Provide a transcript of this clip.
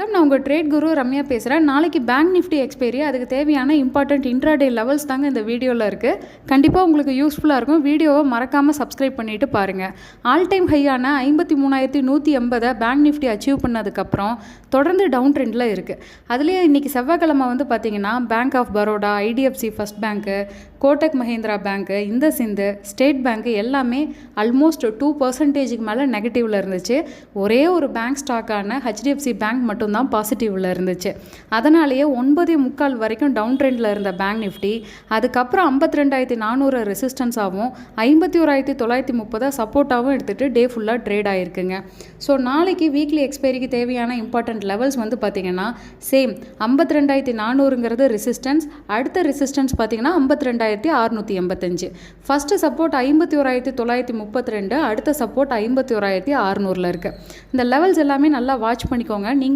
வணக்கம். நான் உங்கள் ட்ரேட் குரு ரம்யா பேசுகிறேன். நாளைக்கு பேங்க் நிஃப்டி எக்ஸ்பைரி, அதுக்கு தேவையான இம்பார்ட்டன்ட் இன்ட்ராடே லெவல்ஸ் தாங்க இந்த வீடியோவில் இருக்குது. கண்டிப்பாக உங்களுக்கு யூஸ்ஃபுல்லாக இருக்கும். வீடியோவை மறக்காமல் சப்ஸ்கிரைப் பண்ணிவிட்டு பாருங்கள். ஆல் டைம் ஹையான 53,180 பேங்க் நிஃப்டி அச்சீவ் பண்ணதுக்கப்புறம் தொடர்ந்து டவுன் ட்ரெண்டில் இருக்குது. அதுலேயே இன்றைக்கி செவ்வாய்க்கிழமை பார்த்திங்கன்னா bank of Baroda, IDFC first bank, Kotak Mahindra bank, இந்த சிந்து, ஸ்டேட் பேங்க்கு எல்லாமே ஆல்மோஸ்ட் 2% மேலே நெகட்டிவில் இருந்துச்சு. ஒரே ஒரு பேங்க் ஸ்டாக்கான ஹெச்டிஎஃப்சி பேங்க் மட்டும்தான் பாசிட்டிவில் இருந்துச்சு. அதனாலேயே 9.25 வரைக்கும் டவுன் ட்ரெண்டில் இருந்த பேங்க் நிஃப்டி அதுக்கப்புறம் 52,400 ரெசிஸ்டன்ஸாகவும் 51,930 சப்போர்ட்டாகவும் எடுத்துகிட்டு டே ஃபுல்லாக ட்ரேட் ஆகிருக்குங்க. ஸோ நாளைக்கு வீக்லி எக்ஸ்பைரிக்கு தேவையான இம்பார்ட்டன்ட் லெவல்ஸ் பார்த்திங்கன்னா சேம் 52,400ங்கிறது ரெசிஸ்டன்ஸ். அடுத்த ரெசிஸ்டன்ஸ் பார்த்திங்கன்னா 52,685. ஃபஸ்ட்டு சப்போர்ட் 51,932, அடுத்த சப்போர்ட் 51,600 இருக்குது. இந்த லெவல்ஸ் எல்லாமே நல்லா வாட்ச் பண்ணிக்கோங்க. நீங்கள்